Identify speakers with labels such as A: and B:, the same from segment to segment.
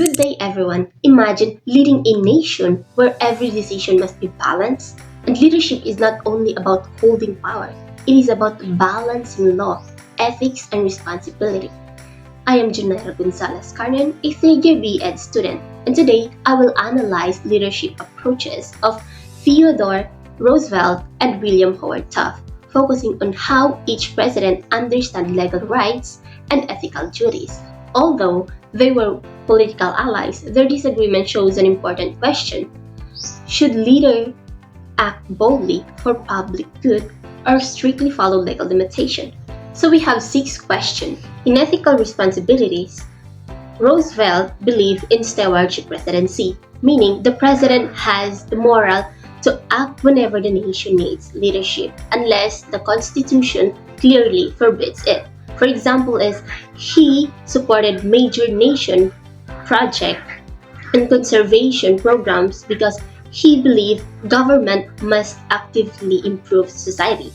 A: Good day, everyone. Imagine leading a nation where every decision must be balanced. And leadership is not only about holding power, it is about balancing law, ethics, and responsibility. I am Junaira Gonzalez Carnan, a third-year B.Ed student, and today I will analyze leadership approaches of Theodore Roosevelt and William Howard Taft, focusing on how each president understood legal rights and ethical duties. Although they were political allies, their disagreement shows an important question. Should leaders act boldly for public good or strictly follow legal limitation? So we have 6 questions. In ethical responsibilities, Roosevelt believed in stewardship presidency, meaning the president has the moral to act whenever the nation needs leadership, unless the Constitution clearly forbids it. For example, he supported major nation project and conservation programs because he believed government must actively improve society.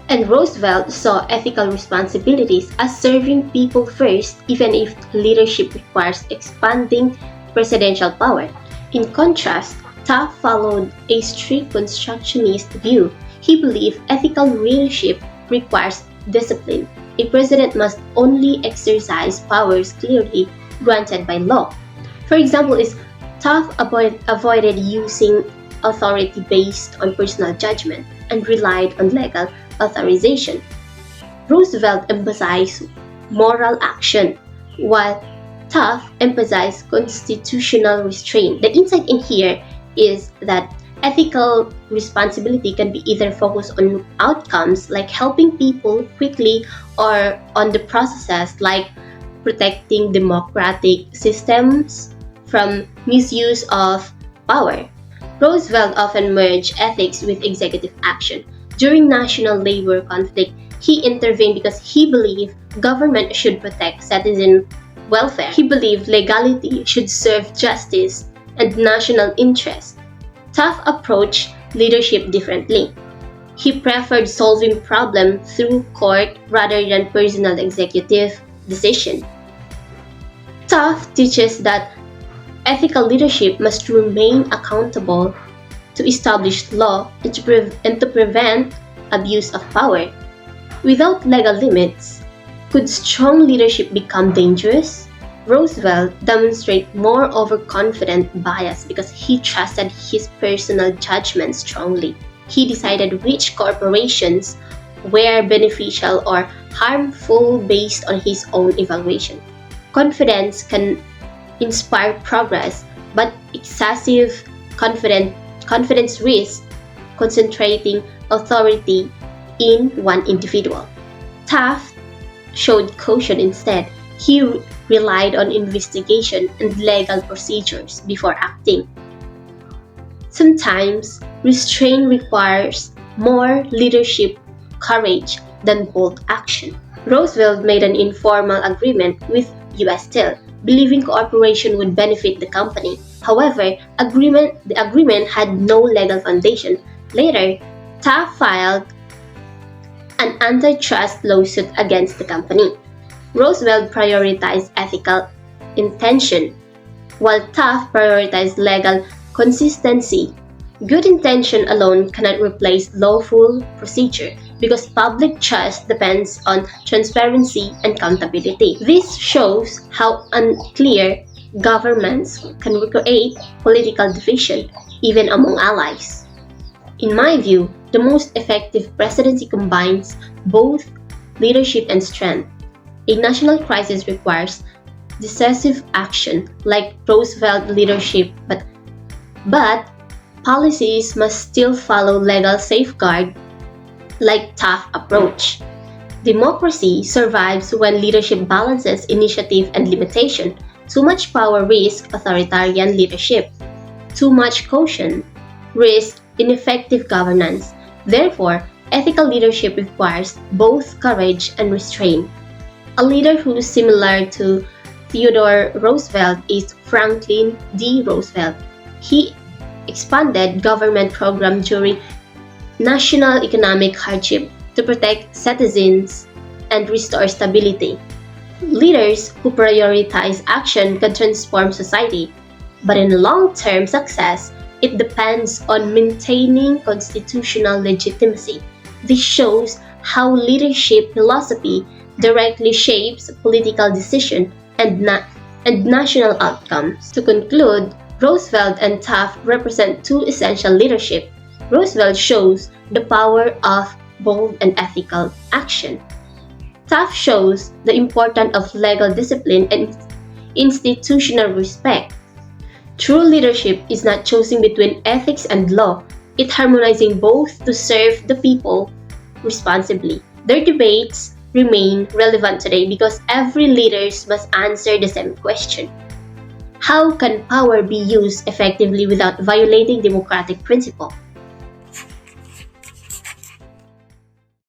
A: And Roosevelt saw ethical responsibilities as serving people first, even if leadership requires expanding presidential power. In contrast, Taft followed a strict constructionist view. He believed ethical leadership requires discipline. A president must only exercise powers clearly granted by law. For example, Taft avoided using authority based on personal judgment and relied on legal authorization. Roosevelt emphasized moral action, while Taft emphasized constitutional restraint. The insight in here is that ethical responsibility can be either focused on outcomes like helping people quickly or on the processes like protecting democratic systems from misuse of power. Roosevelt often merged ethics with executive action. During national labor conflict, he intervened because he believed government should protect citizen welfare. He believed legality should serve justice and national interest. Taft approached leadership differently. He preferred solving problems through court rather than personal executive decision. Taft teaches that ethical leadership must remain accountable to established law and to prevent abuse of power. Without legal limits, could strong leadership become dangerous? Roosevelt demonstrated more overconfident bias because he trusted his personal judgment strongly. He decided which corporations were beneficial or harmful based on his own evaluation. Confidence can inspire progress, but excessive confidence risks concentrating authority in one individual. Taft showed caution instead. He relied on investigation and legal procedures before acting. Sometimes, restraint requires more leadership courage than bold action. Roosevelt made an informal agreement with U.S. Steel, believing cooperation would benefit the company. However, the agreement had no legal foundation. Later, Taft filed an antitrust lawsuit against the company. Roosevelt prioritized ethical intention, while Taft prioritized legal consistency. Good intention alone cannot replace lawful procedure because public trust depends on transparency and accountability. This shows how unclear governments can create political division, even among allies. In my view, the most effective presidency combines both leadership and strength. A national crisis requires decisive action like Roosevelt leadership, but policies must still follow legal safeguard like Taft approach. Democracy survives when leadership balances initiative and limitation. Too much power risks authoritarian leadership. Too much caution risks ineffective governance. Therefore, ethical leadership requires both courage and restraint. A leader who is similar to Theodore Roosevelt is Franklin D. Roosevelt. He expanded government programs during national economic hardship to protect citizens and restore stability. Leaders who prioritize action can transform society, but in long-term success, it depends on maintaining constitutional legitimacy. This shows how leadership philosophy directly shapes political decision and national outcomes. To conclude, Roosevelt and Taft represent two essential leadership. Roosevelt shows the power of bold and ethical action. Taft shows the importance of legal discipline and institutional respect. True leadership is not choosing between ethics and law, it's harmonizing both to serve the people responsibly. Their debates remain relevant today because every leader must answer the same question. How can power be used effectively without violating democratic principle?